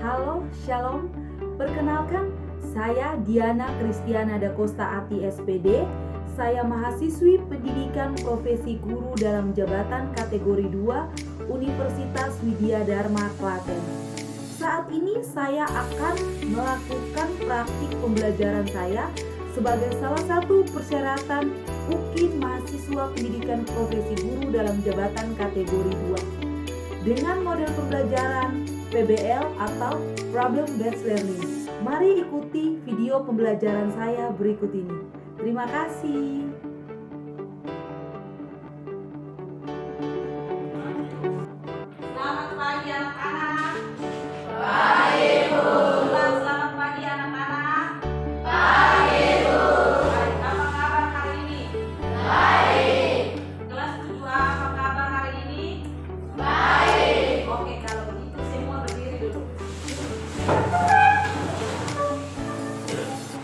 Halo, Shalom. Perkenalkan, saya Diana Kristiana da Costa Ati SPD. Saya mahasiswi pendidikan profesi guru dalam jabatan kategori 2 Universitas Widya Dharma Klaten. Saat ini saya akan melakukan praktik pembelajaran saya sebagai salah satu persyaratan UKIN mahasiswa pendidikan profesi guru dalam jabatan kategori 2 dengan model pembelajaran PBL atau Problem Based Learning. Mari ikuti video pembelajaran saya berikut ini. Terima kasih. Selamat pagi anak-anak. Baik, Bu. Selamat pagi anak-anak. Baik, Bu. Baik, apa kabar hari ini? Baik. Kelas 7A, apa kabar hari ini? Baik. Oke, kalau begitu semua berdiri dulu.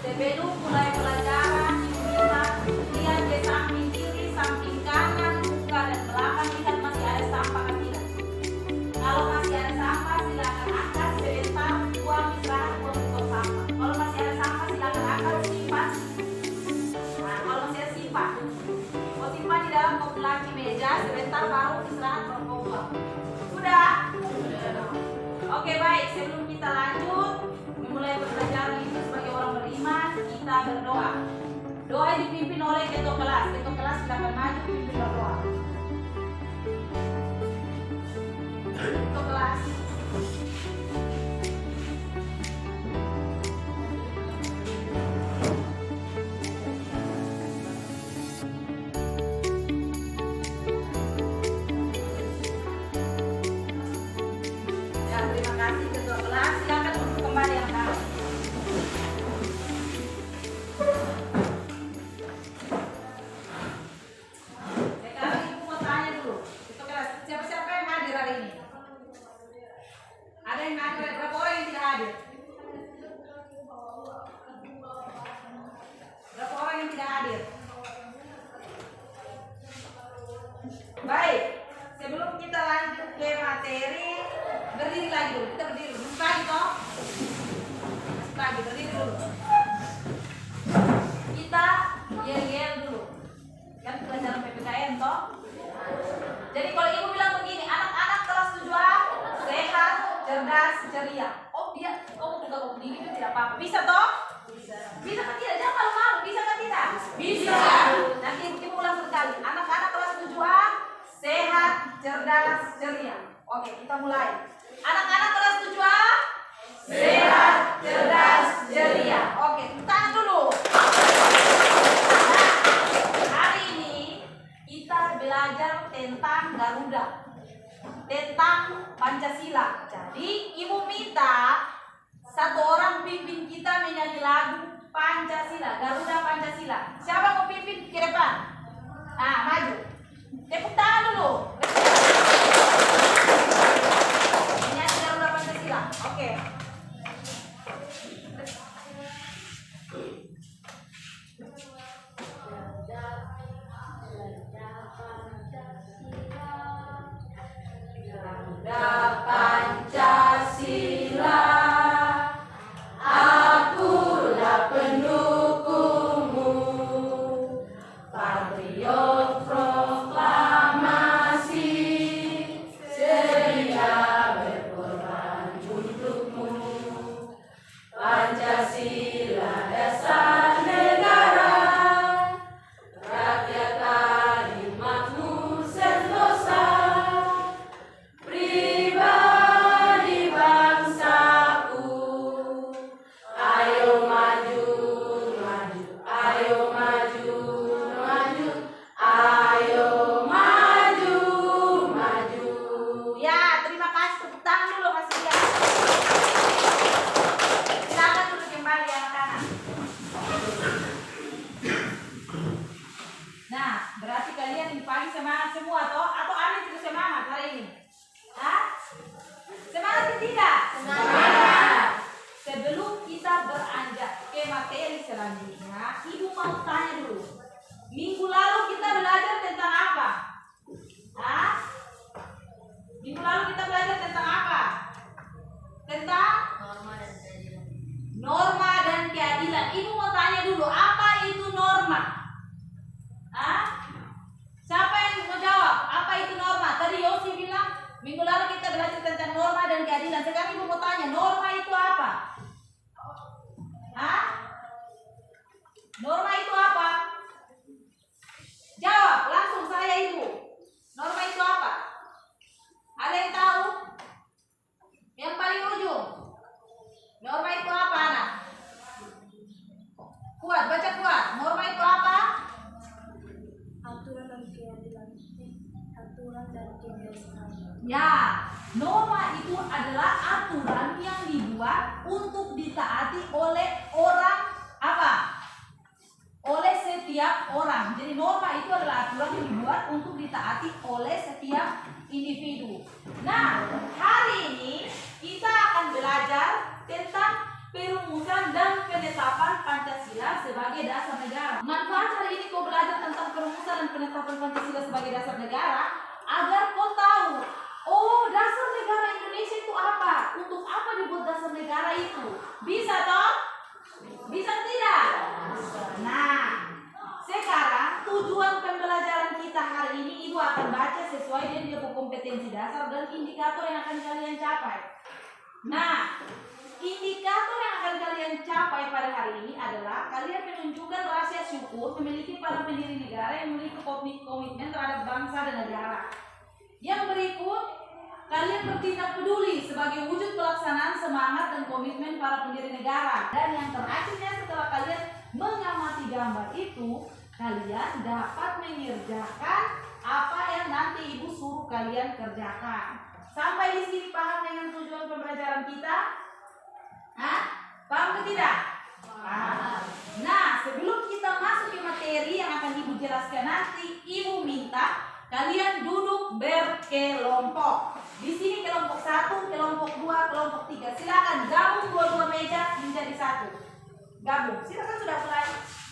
Sebelum mulai pelajaran, lihat ke samping kiri, samping kanan, buka dan belakang, lihat masih ada sampah atau tidak. Kalau masih ada sampah, silakan angkat sebentar, buang istirahat, buang sampah. Kalau masih ada sampah, silakan angkat, simpan. Nah, kalau masih ada simpan, mau simpan di dalam kopi lagi meja, sebentar baru istirahat, baru mau buang. Sudah? Oke, baik. Sebelum kita lanjut memulai pembelajaran itu sebagai orang beriman, kita berdoa. Doa yang dipimpin oleh ketua kelas. Ketua kelas silakan maju pimpin berdoa. Ketua kelas. Ya, terima kasih ketua kelas. Silakan duduk kembali anak-anak. Sekarang ibu mau tanya dulu. Ketua kelas, siapa-siapa yang hadir hari ini? Ada yang hadir? Berapa orang yang tidak hadir? Berapa orang yang tidak hadir? Baik, sebelum kita lanjut ke materi, berdiri lagi dulu. Kita berdiri dulu. Masuk lagi toh? Masuk lagi, berdiri dulu. Kita yel-yel dulu. Kan pelajaran PPKN toh? Jadi kalau ibu bilang begini, anak-anak kelas 7A sehat, cerdas, ceria. Oh iya, kamu juga kamu begini itu tidak apa-apa. Bisa toh? Bisa kan tidak? Jangan malu-malu. Bisa kan tidak? Bisa. Nanti ibu ulang sekali. Anak-anak kelas 7A sehat, cerdas, ceria. Oke, kita mulai. Anak-anak kelas 7A sehat, cerdas, ceria. Oke, tangan dulu. Nah, hari ini kita belajar tentang Garuda, tentang Pancasila. Jadi ibu minta satu orang pimpin kita menyanyi lagu Pancasila, Garuda Pancasila. Siapa mau pimpin ke depan? Ah, maju. Tepuk tangan dulu. Menyanyi Garuda Pancasila. Oke. Garuda Pancasila, akulah pendukungmu, patriot proklamasi, sedia berkorban untukmu. Ya, norma itu adalah aturan yang dibuat untuk ditaati oleh orang apa? Oleh setiap orang. Jadi norma itu adalah aturan yang dibuat untuk ditaati oleh setiap individu. Nah, hari ini kita akan belajar tentang perumusan dan penetapan Pancasila sebagai dasar negara. Manfaat hari ini kau belajar tentang perumusan dan penetapan Pancasila sebagai dasar negara agar kau tahu, oh, dasar negara Indonesia itu apa? Untuk apa dibuat dasar negara itu? Bisa toh? Bisa tidak? Nah, sekarang tujuan pembelajaran kita hari ini ibu akan baca sesuai dengan dia kompetensi dasar dan indikator yang akan kalian capai. Nah, indikator yang akan kalian capai pada hari ini adalah kalian menunjukkan rasa syukur memiliki para pendiri negara yang memiliki komitmen terhadap bangsa dan negara. Yang berikut, kalian bertindak peduli sebagai wujud pelaksanaan semangat dan komitmen para pendiri negara. Dan yang terakhirnya, setelah kalian mengamati gambar itu, kalian dapat mengerjakan apa yang nanti ibu suruh kalian kerjakan. Sampai di sini paham dengan tujuan pembelajaran kita? Hah? Paham atau tidak? Paham. Nah, sebelum kita masuk ke materi yang akan ibu jelaskan nanti, ibu minta kalian duduk berkelompok. Di sini kelompok 1, kelompok 2, kelompok 3. Silakan gabung dua-dua meja menjadi satu. Gabung. Silakan sudah mulai.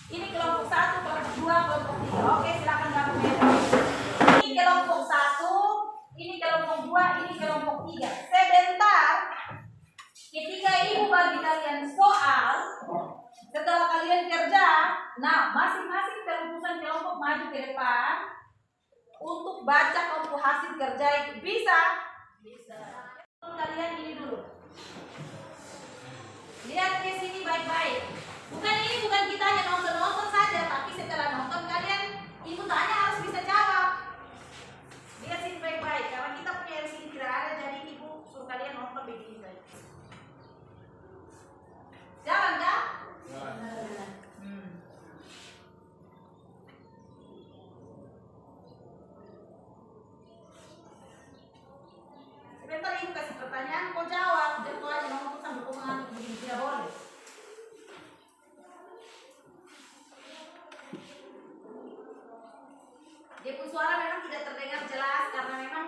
Ini kelompok 1, kelompok 2, kelompok 3. Oke, silakan gabung meja. Ini kelompok 1, ini kelompok 2, ini kelompok 3. Sebentar. Ketika ibu bagi kalian soal, setelah kalian kerja, nah masing-masing perumusan kelompok maju ke depan untuk baca kelompok hasil kerja itu. Bisa? Bisa. Kalian ini dulu. Lihat ke sini baik-baik. Ini bukan kita hanya nonton-nonton saja, tapi setelah nonton kalian ibu tanya harus bisa jawab. Lihat sini baik-baik. Karena kita punya di sini tidak ada, jadi ibu suruh kalian nonton begini saja. Jalan kan? Jalan. Sebentar ibu kasih pertanyaan, kau jawab. Jangan kau aja nonton sambil kau mengantuk begini, tidak boleh. Dia pun suara memang tidak terdengar jelas karena memang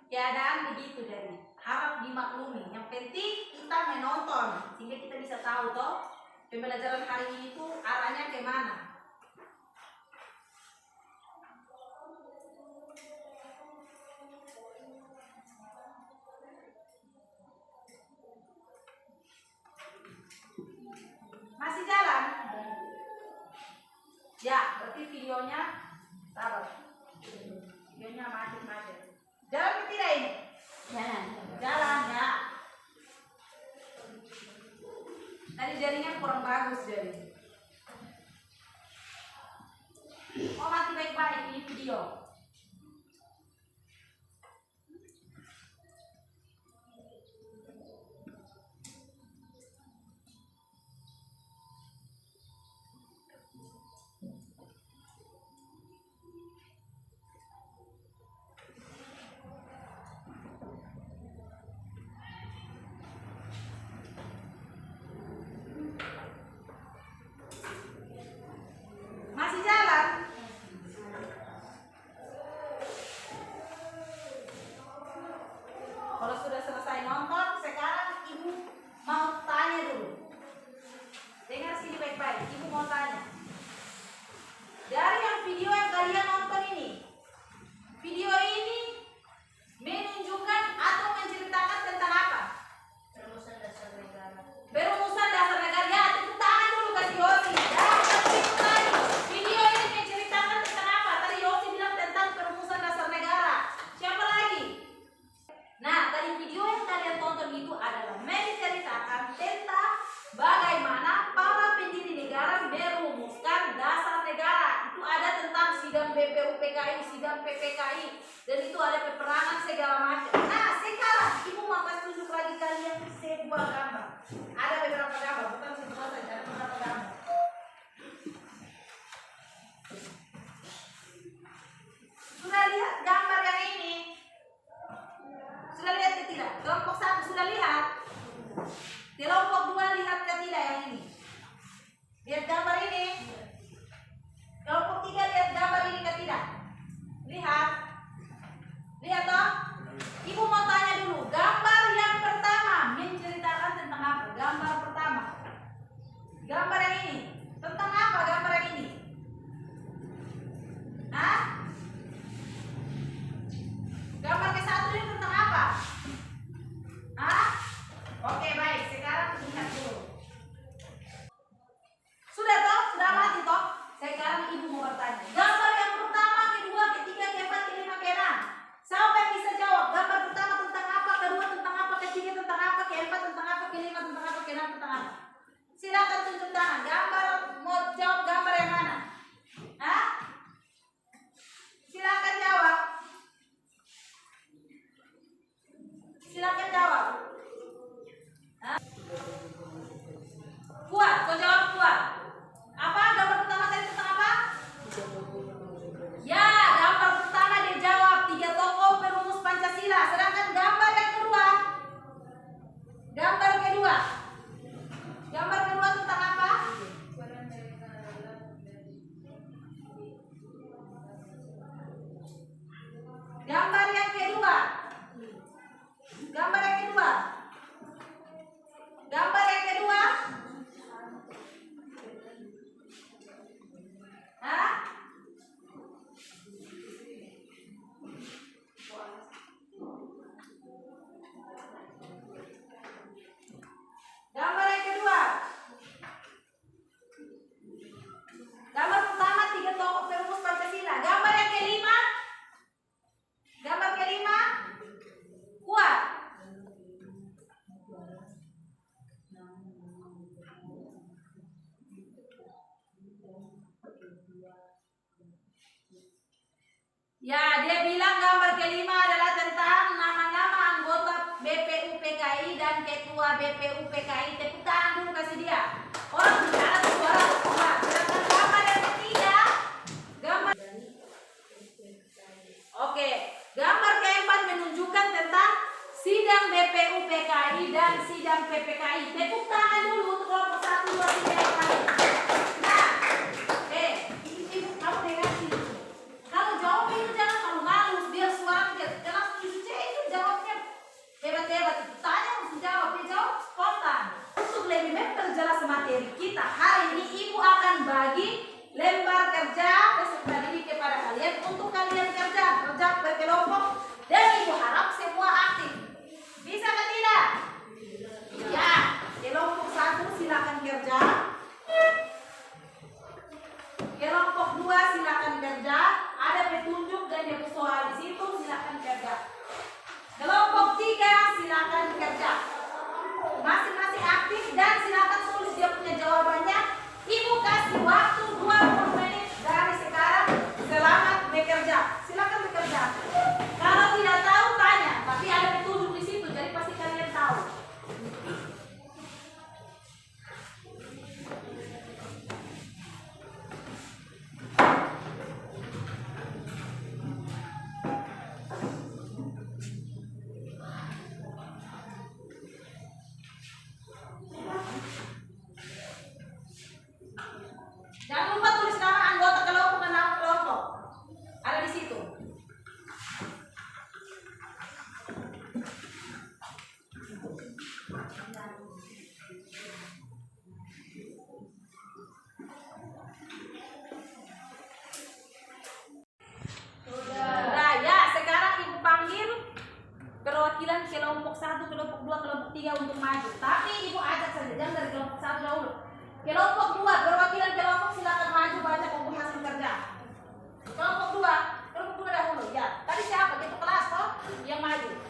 keadaan begitu, jadi harap dimaklumi. Yang penting kita menonton sehingga kita bisa tahu toh pembelajaran hari ini itu arahnya kemana. Masih jalan? Ya, berarti videonya sabar. Videonya macet-macet. Jalan ke tidak ini? Jalan. Jalan ya. Tadi jaringan kurang bagus jadi. Oh, mati baik-baik ini video. Masih jalan? Kalau sudah selesai nonton, sekarang ibu mau tanya dulu. Dengar sini baik-baik, ibu mau tanya. Dari yang video yang kalian nonton ini, video ini menunjukkan atau menceritakan tentang apa? Perumusan dasar negara. Perumusan dasar negara. Ya, tepuk tangan dulu kasih Yosi. Ya, tepuk tangan. Video ini menceritakan tentang apa? Tadi Yosi bilang tentang perumusan dasar negara. Siapa lagi? Nah, tadi video yang kalian tonton itu adalah menceritakan tentang bagaimana para pendiri negara merumuskan dasar negara. Itu ada tentang sidang BPUPKI, sidang PPKI, dan itu ada peperangan segala macam. Nah, sekarang ibu mau kasih tunjuk lagi kalian sebuah gambar. Ada beberapa gambar, bukan sebuah saja, ada beberapa gambar. Sudah lihat gambar yang ini? Oke, baik. Sekarang lihat dulu. Sudah toh? Sudah mati toh? Sekarang ibu mau bertanya. Gambar yang pertama, kedua, ketiga, keempat, kelima, keenam. Siapa yang bisa jawab? Gambar pertama tentang apa? Kedua tentang apa? Ketiga tentang apa? Keempat tentang apa? Kelima tentang apa? Keenam tentang apa? Silakan tunjuk tangan. Gambar mau jawab gambar yang mana? Hah? Silakan jawab. Silakan jawab. Hah? Kuat, kau jawab kuat. Apa? Gambar pertama tadi tentang apa? Ya, gambar pertama dia jawab 3 tokoh perumus Pancasila. Sedangkan gambar yang kedua, gambar kedua tentang apa? Gambar yang kedua. Hah? Gambar yang kedua. Gambar pertama 3 tokoh perumus Pancasila. Gambar yang kelima. Kuat. Ya, dia bilang gambar kelima adalah tentang nama-nama anggota BPUPKI dan ketua BPUPKI. Tepuk tangan dulu kasih dia. Orang bicara suara kuat. Sedangkan gambar yang ketiga, Oke, gambar keempat menunjukkan tentang sidang BPUPKI dan sidang PPKI. Tepuk tangan dulu untuk kelompok 1, 2, 3 yang lain. Nah, ibu kamu dengar sini. Kalau jawab itu jangan malu-malu, biar suaranya jangan itu jawabnya hebat-hebat. Tanya harus jawab, dia jawab spontan. Untuk lebih memperjelas materi kita hari ini, ibu akan bagi lembar kerja peserta didik kepada kalian untuk kalian kerja berkelompok, dan ibu harap semua aktif. Bisa atau tidak? Ya, kelompok 1 silakan kerja. Kelompok 2 silakan kerja. Ada petunjuk dan ada soal di situ, silakan kerja. Kelompok 3 silakan kerja. Masing-masing aktif dan silakan tulis dia punya jawabannya. Ibu kasih waktu 20 menit dari sekarang. Selamat bekerja. Silakan bekerja. Kalau tidak tahu tanya, tapi ada petunjuk di situ, jadi pasti kalian tahu. Jangan lupa tulis nama anggota kelompok dan nama kelompok. Ada di situ. Sudah ya, sekarang ibu panggil perwakilan kelompok 1, kelompok 2, kelompok 3 untuk maju. Tapi ibu ajak saja, jangan dari kelompok 1 dahulu. Kelompok 2, perwakilan kelompok silakan maju baca buku hasil kerja. Kelompok 2 dahulu ya. Tadi siapa? Ketua kelas toh yang maju.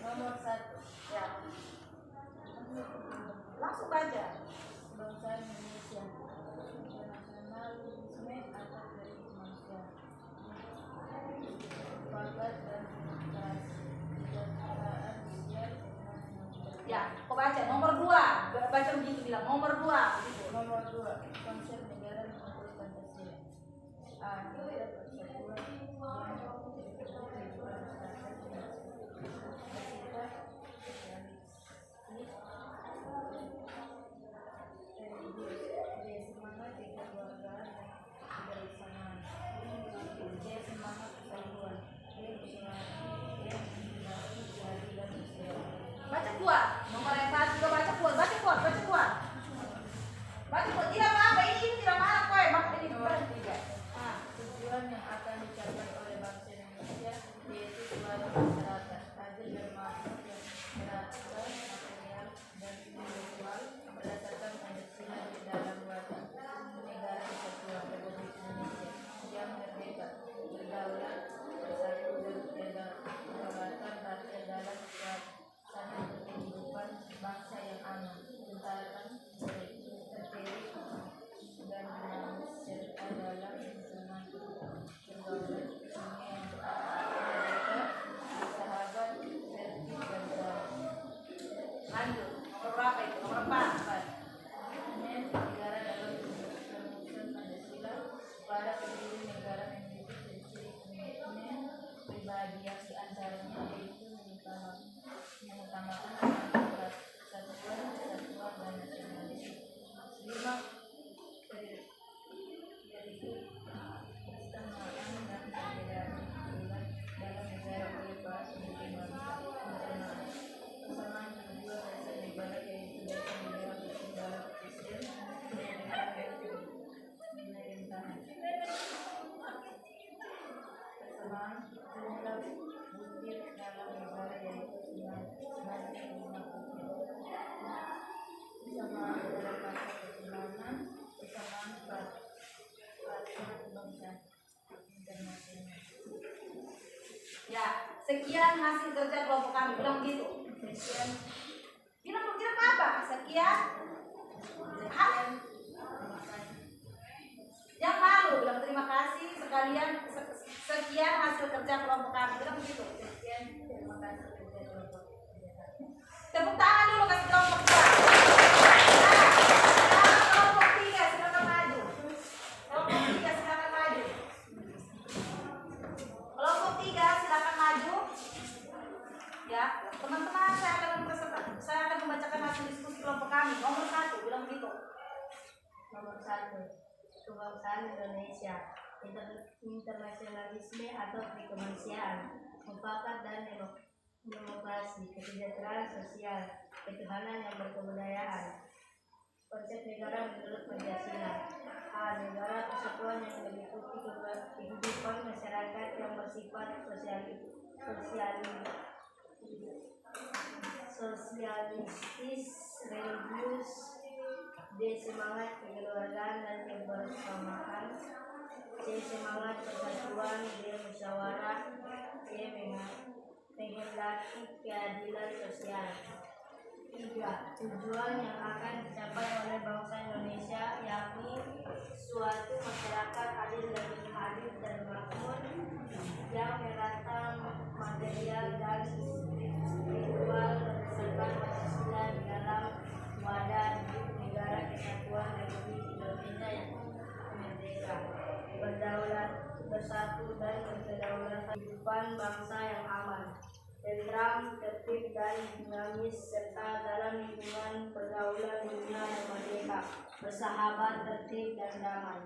Nomor 1. Ya. Langsung baca. Bangsa Indonesia. Nasionalisme atas dari kemanusiaan. Bakat dan kesejahteraan sosial. Ya, kau baca nomor 2. Baca begitu bilang nomor 2 begitu. Nomor 2 konsep negara menurut Pancasila. A. Negara persatuan semangat kekeluargaan dan kebersamaan. C. Semangat persatuan. D. Keadilan sosial. Baca kuat. Nomor yang 1 juga baca kuat. Baca kuat. Tidak apa-apa, ini tidak marah kok. Maka ini nomor 3. Tujuan yang akan dicapai oleh bangsa Indonesia yaitu suatu masyarakat adil dan makmur yang Lanjut. Nomor berapa itu? Nomor 4. Negara dalam perumusan Pancasila pada pendiri negara memiliki ciri-ciri komitmen pribadi yang diantaranya yaitu mengutamakan persatuan dan nasionalisme. 5. Yaitu kesamaan dan perbedaan keunggulan dalam negara oleh para pendiri bangsa. Kesamaan kedua dasar negara yaitu dasar negara berkendara presiden pemerintahan. Kesamaan jumlah butir dalam negara yaitu 9,5 butir. Kesamaan dalam masa perkembangan, kesamaan peraturan bangsa internasional. Ya, sekian hasil kerja kelompok kami. Bilang begitu. Sekian Bilang apa? Sekian. Yang malu bilang terima kasih sekalian. Sekian hasil kerja kelompok kami. Bilang begitu. sekian terima kasih kerja kelompok. Tepuk tangan dulu kasih kelompok 2. Kelompok 3 silakan maju. Kelompok 3 silakan maju. Kelompok 3 silakan maju. Ya, teman-teman saya akan membacakan hasil diskusi kelompok kami. Nomor 1 bilang begitu. Nomor 1. Kebangsaan Indonesia, internasionalisme atau kemanusiaan, mufakat dan demokrasi, kesejahteraan sosial, ketuhanan yang berkebudayaan. Konsep negara menurut Pancasila. A. Negara persatuan yang meliputi kehidupan masyarakat yang bersifat sosialistis, religius. B. Semangat kekeluargaan dan kebersamaan. C. Semangat persatuan. D. Musyawarah. C. Menghendaki keadilan sosial. 3. Tujuan yang akan dicapai oleh bangsa Indonesia yakni suatu masyarakat adil dan makmur yang merata material dan spiritual berdasarkan Pancasila di dalam wadah negara kesatuan Republik Indonesia yang merdeka, berdaulat, bersatu dan berkedaulatan, kehidupan bangsa yang aman, tentram, tertib dan dinamis serta dalam lingkungan pergaulan dunia yang merdeka, bersahabat, tertib dan damai.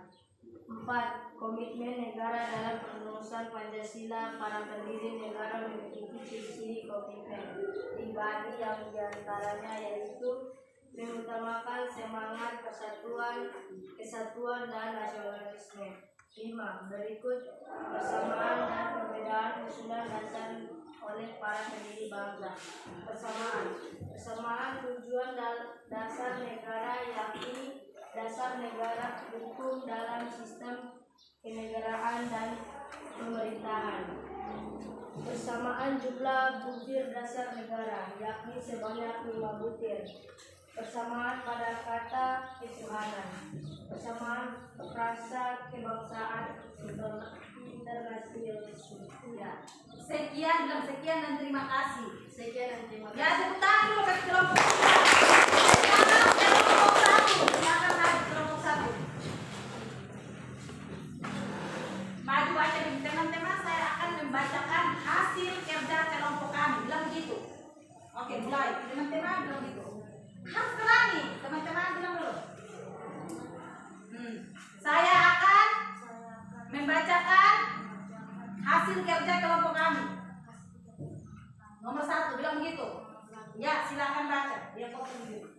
4. Komitmen negara dalam perumusan Pancasila. Para pendiri negara memiliki ciri-ciri komitmen pribadi yang diantaranya yaitu mengutamakan semangat kesatuan dan nasionalisme. 5. Berikut persamaan dan perbedaan usulan dasar oleh para pendiri bangsa. Persamaan tujuan dasar negara yakni dasar negara hukum dalam sistem kenegaraan dan pemerintahan. Persamaan jumlah butir dasar negara yakni sebanyak 5 butir. Persamaan pada kata ketuhanan. Persamaan rasa kebangsaan internasionalisme. Ya. Sekian dan terima kasih. Sekian dan terima kasih. Ya, tepuk tangan dulu kasih kelompok 3. Kelompok 1. Silakan maju kelompok 1. Maju aja teman-teman, saya akan membacakan hasil kerja kelompok kami. Bilang begitu. Oke, mulai. Teman-teman bilang begitu. Harus berani. Teman-teman bilang dulu. Saya akan membacakan hasil kerja kelompok kami. Nomor 1 bilang begitu. Ya, silakan baca. Dia foto dulu.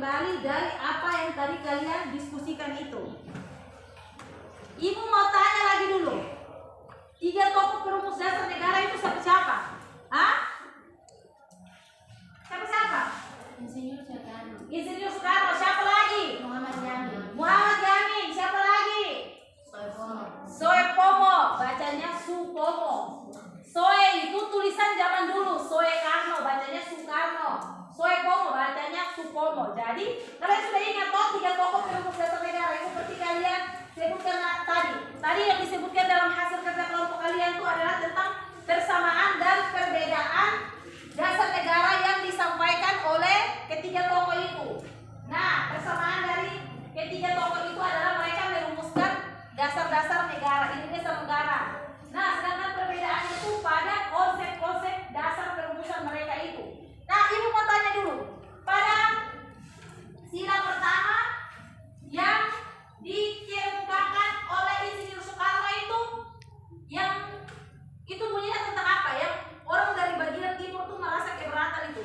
kembali dari apa yang tadi kalian diskusikan itu. Ibu mau tanya lagi dulu. 3 tokoh perumus dasar negara itu siapa? Hah? Siapa? Insinyur Soekarno, Insinyur Soekarno. Siapa lagi? Muhammad Yamin, Muhammad Yamin. Siapa lagi? Soepomo, Soepomo. Bacanya Supomo. Soe itu tulisan zaman dulu. Soekarno bacanya Soekarno. Soepomo bacanya Supomo. Jadi kalian sudah ingat toh 3 tokoh perumus dasar negara itu seperti kalian sebutkan tadi. Tadi yang disebutkan dalam hasil kerja kelompok kalian itu adalah tentang persamaan dan perbedaan dasar negara yang disampaikan oleh ketiga tokoh itu. Nah, persamaan dari ketiga tokoh itu adalah mereka merumuskan dasar-dasar negara, Indonesia negara. Nah, sedangkan perbedaan itu pada konsep-konsep dasar perumusan mereka itu. Nah, ibu mau tanya dulu, pada sila pertama yang dikemukakan oleh Insinyur Soekarno yang itu bunyinya tentang apa ya? Orang dari bagian timur tuh merasa keberatan itu.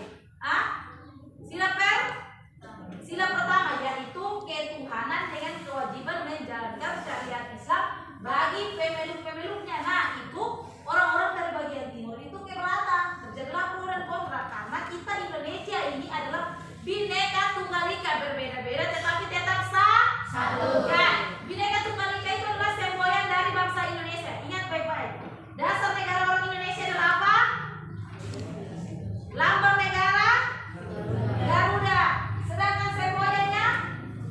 Sila pertama yaitu ketuhanan dengan kewajiban menjalankan syariat Islam bagi pemeluk-pemeluknya. Nah, itu orang-orang dari bagian timur itu keberatan. Terjadilah pro dan kontra karena kita Indonesia ini adalah Bhinneka Tunggal Ika, berbeda-beda tetapi tetap satu. Ya, Bhinneka Tunggal Ika itu adalah semboyan dari bangsa Indonesia. Ingat baik-baik. Dasar negara orang Indonesia adalah apa? Lambang negara Garuda. Sedangkan semboyannya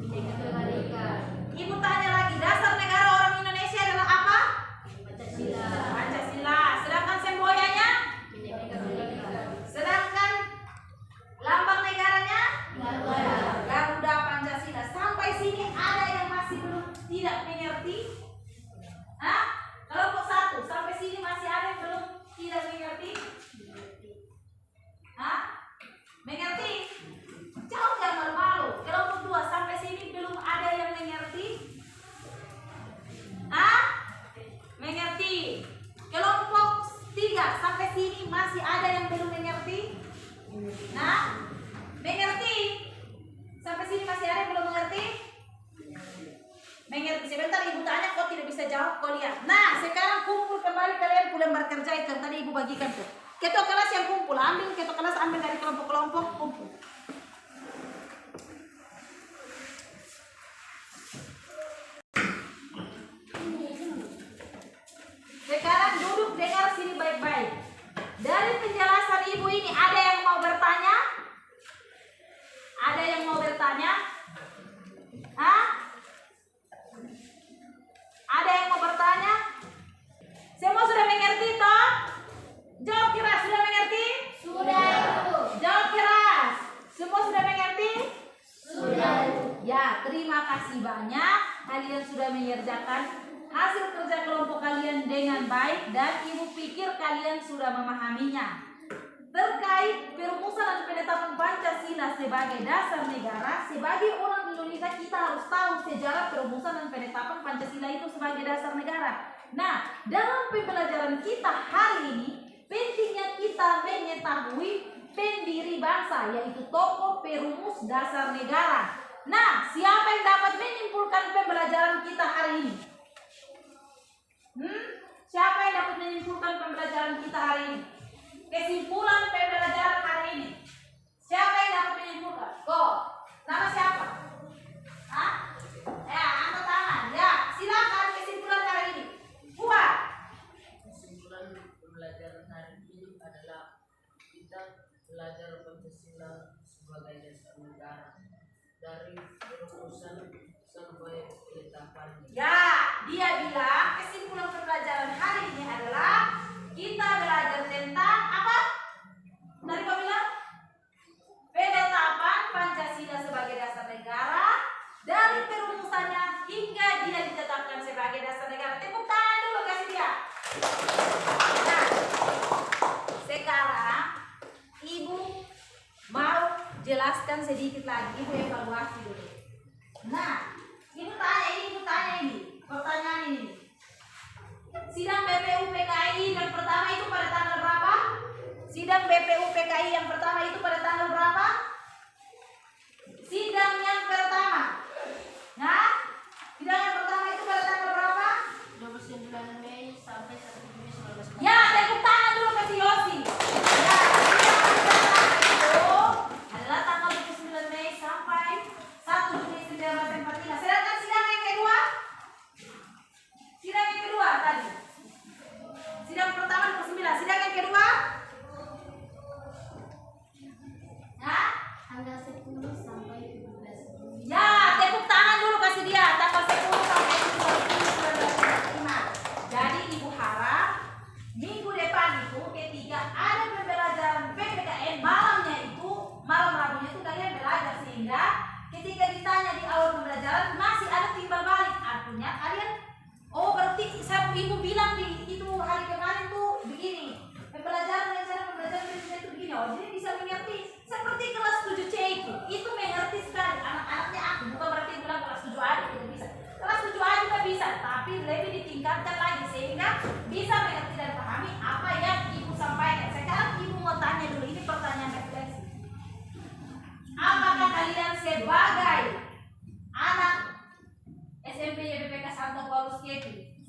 Bhinneka Tunggal Ika, ibu tanya lagi, dasar negara orang Indonesia adalah apa? Pancasila, Pancasila. Sedangkan semboyannya, Bhinneka Tunggal Ika, sedangkan lambang negaranya Garuda. Garuda Pancasila. Sampai sini ada yang masih belum tidak mengerti? Kelompok 1 sampai sini masih ada yang belum tidak mengerti? Mengerti? Jauh jangan malu-malu. Kelompok 2 sampai sini belum ada yang mengerti? Mengerti? Kelompok 3 sampai sini masih ada yang belum mengerti? Mengerti? Sampai sini masih ada yang belum mengerti? Mengerti. Sebentar ibu tanya, kok tidak bisa jawab, kau lihat. Nah, sekarang kumpul kembali kalian pulang bekerja itu yang tadi ibu bagikan tuh. Ketua kelas yang kumpul, ketua kelas ambil dari kelompok-kelompok, kumpul. Sekarang duduk dengar sini baik-baik. Dari penjelasan ibu ini ada yang mau bertanya? Ada yang mau bertanya? Ada yang mau bertanya? Semua sudah mengerti toh? Jawab keras, sudah mengerti? Sudah. Jawab keras. Semua sudah mengerti? Sudah. Ya, terima kasih banyak. Kalian sudah mengerjakan hasil kerja kelompok kalian dengan baik dan ibu pikir kalian sudah memahaminya. Terkait perumusan dan penetapan Pancasila sebagai dasar negara, sebagai orang Indonesia kita harus tahu sejarah perumusan dan penetapan Pancasila itu sebagai dasar negara. Nah, dalam pembelajaran kita hari ini, pentingnya kita mengetahui pendiri bangsa, yaitu tokoh perumus dasar negara. Nah, siapa yang dapat menyimpulkan pembelajaran kita hari ini? Siapa yang dapat menyimpulkan pembelajaran kita hari ini? Kesimpulan pembelajaran hari ini. Siapa yang dapat menyimpulkan? Nama siapa? Angkat tangan. Ya, silakan kesimpulan hari ini. Buat. Kesimpulan pembelajaran hari ini adalah kita belajar Pancasila sebagai dasar negara dari perumusan sampai penetapan. Ya, dia bilang kesimpulan pembelajaran hari ini adalah kita belajar tentang apa? Tadi kau bilang penetapan Pancasila sebagai dasar negara dari perumusannya hingga dia ditetapkan sebagai dasar negara. Tepuk tangan dulu kasih dia. Nah, sekarang ibu mau jelaskan sedikit lagi, ibu evaluasi dulu. Nah, ibu tanya ini, pertanyaan ini. Sidang BPUPKI yang pertama itu pada tanggal berapa? Sidang BPUPKI yang pertama itu pada tanggal berapa? Sidang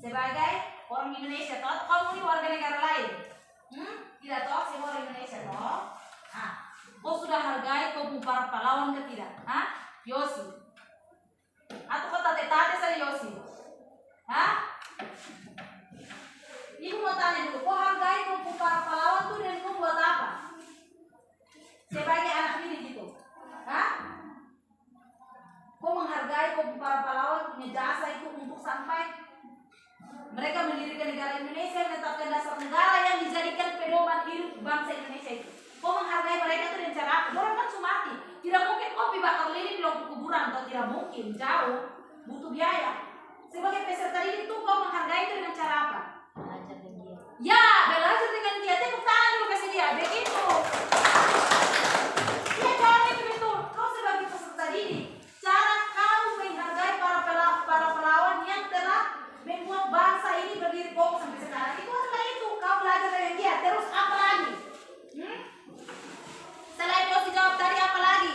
sebagai orang Indonesia toh, kamu ini warga negara lain. Tidak toh, saya orang Indonesia toh. Nah, kau sudah hargai kau para pahlawan ke tidak? Yosi. Atau kau tate-tate saja Yosi? Ibu mau tanya dulu, kau hargai kau para pahlawan tuh dan kau buat apa? Sebagai anak didik gitu. Kau menghargai kau para pahlawan punya jasa itu untuk sampai mereka mendirikan negara Indonesia, menetapkan dasar negara yang dijadikan pedoman hidup bangsa Indonesia itu. Kau menghargai mereka itu dengan cara apa? Orang kan sumati. Tidak mungkin kopi bakar lilin di lokal kuburan, atau tidak mungkin, jauh, butuh biaya. Sebagai peserta didik itu kau menghargai itu dengan cara apa? Belajar dan giat. Ya, belajar dengan giat. Tepuk tangan dulu kasih dia, begitu. Ya, cara itu betul. Kau sebagai peserta didik, cara kau menghargai para pahlawan yang telah membuat bangsa ini berdiri kokoh sampai sekarang itu adalah itu. Kau belajar dengan giat. Terus apa lagi? Selain kau jawab tadi apa lagi?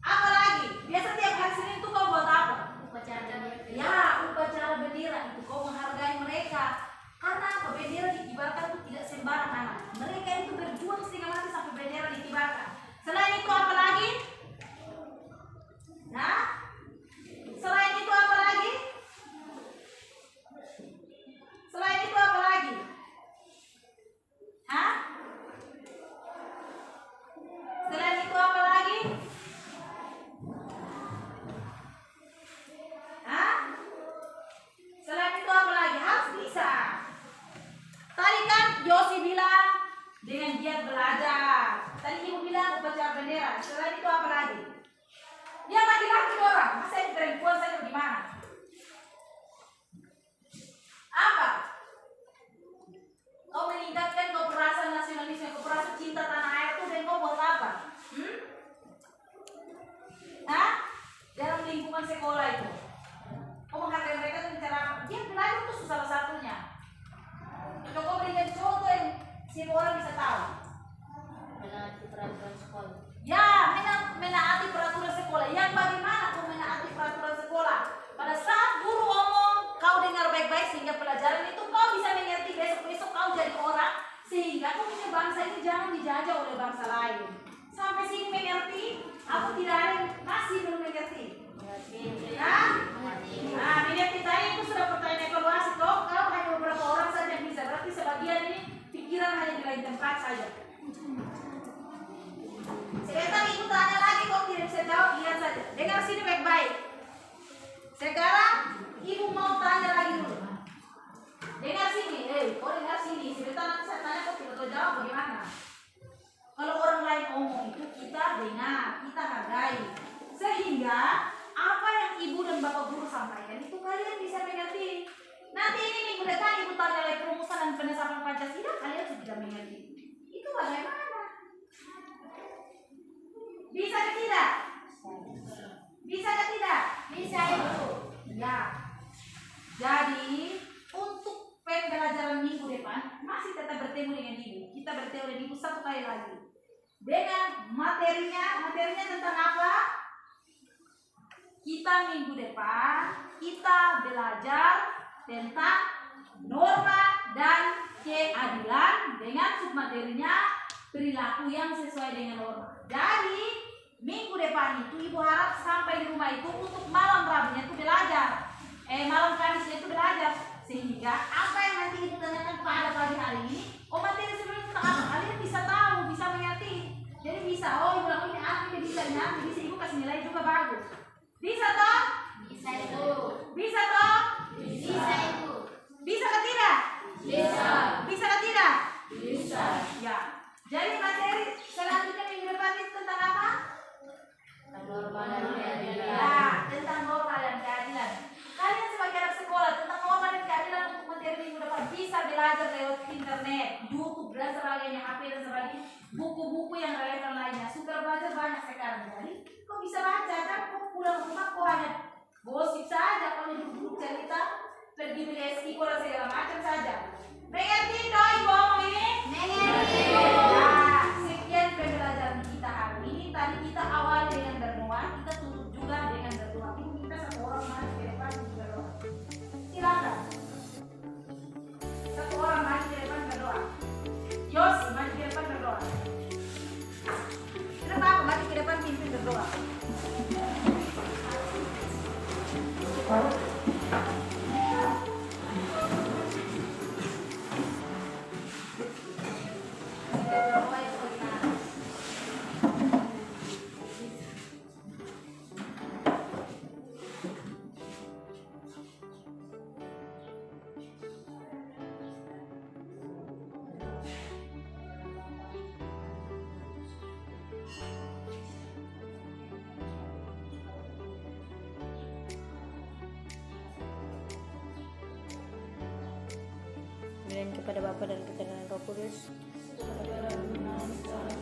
Apa lagi? Biasa tiap hari Senin itu kau buat apa? Upacara bendera. Ya, upacara bendera itu kau menghargai mereka. Karena apa? Bendera dikibarkan itu tidak sembarang anak. Mereka itu berjuang sehingga mati sampai bendera dikibarkan. Selain itu apa lagi? Selain itu apa lagi? Selain itu apa lagi? Selain itu apa lagi? Selain itu apa lagi? Harus bisa. Tadi kan Yosi bilang dengan giat belajar. Tadi ibu bilang upacara bendera. Selain itu apa lagi? Dia laki-laki orang. Masa ini perempuan saja gimana? Apa? Kau meningkatkan kau perasaan nasionalisme, kau perasaan cinta tanah air itu dan kau buat apa? Dalam lingkungan sekolah itu. Kau menghargai mereka dengan cara apa? Dia belajar itu salah satunya. Coba berikan contoh yang semua orang bisa tahu. Menaati peraturan sekolah. Ya, menaati peraturan sekolah. Yang bagaimana kau menaati peraturan sekolah? Pada saat guru ngomong, kau dengar baik-baik sehingga pelajaran itu kau bisa mengerti. Besok-besok kau jadi orang sehingga kau punya bangsa ini jangan dijajah oleh bangsa lain. Sampai sini mengerti? Aku tidak ada yang masih belum mengerti. Mengerti tadi itu sudah pertanyaan evaluasi. Kau hanya beberapa orang saja yang bisa. Berarti sebagian ini pikiran hanya di lain tempat saja. Sebentar ibu tanya lagi, kau tidak bisa jawab, lihat saja. Dengar sini baik-baik. Sekarang ibu mau tanya lagi dulu. Dengar sini, kau dengar sini. Sebentar nanti saya tanya, kau tidak tahu jawab bagaimana. Kalau orang lain ngomong itu kita dengar, kita hargai. Sehingga apa yang ibu dan bapak guru sampaikan itu kalian bisa mengerti. Nanti ini minggu depan ibu tanya lagi perumusan dan penetapan Pancasila, kalian sudah mengerti. Itu bagaimana? Bisa ke tidak? Bisa ke tidak? Bisa itu. Ya. Jadi untuk pembelajaran minggu depan masih tetap bertemu dengan ibu. Kita bertemu dengan ibu satu kali lagi. Dengan materinya tentang apa? Kita minggu depan kita belajar tentang norma dan keadilan dengan submaterinya perilaku yang sesuai dengan norma. Jadi minggu depan itu ibu harap sampai di rumah itu untuk malam Rabunya itu belajar. Malam Kamisnya itu belajar. Sehingga apa yang nanti ibu tanyakan pada pagi hari ini, materi sebelumnya tentang apa? Kalian bisa tahu, bisa mengerti. Jadi bisa, ibu bilang ini aku bisa nyanyi, bisa ibu kasih nilai juga bagus. Bisa toh? Bisa itu. Bisa toh? Bisa itu. Bisa ke tidak? Bisa. Bisa ke tidak? Bisa. Ya. Jadi materi selanjutnya minggu depan itu tentang apa? Tentang norma dan keadilan. Ya, tentang norma dan keadilan. Kalian sebagai anak sekolah tentang norma dan keadilan untuk materi minggu depan bisa belajar lewat internet, YouTube dan sebagainya, HP dan sebagainya, buku-buku yang relevan lainnya. Super belajar banyak sekarang. Jadi kau bisa baca, kan? Kau pulang rumah kau hanya gosip saja, kau duduk cerita, pergi beli es krim dan segala macam saja. Mengerti doi ngomong ini? Mengerti. Nah, sekian pembelajaran kita hari ini. Tadi kita awali dengan berdoa, kita tutup juga dengan Bapa dan Putra dan Roh Kudus. Segala guna secara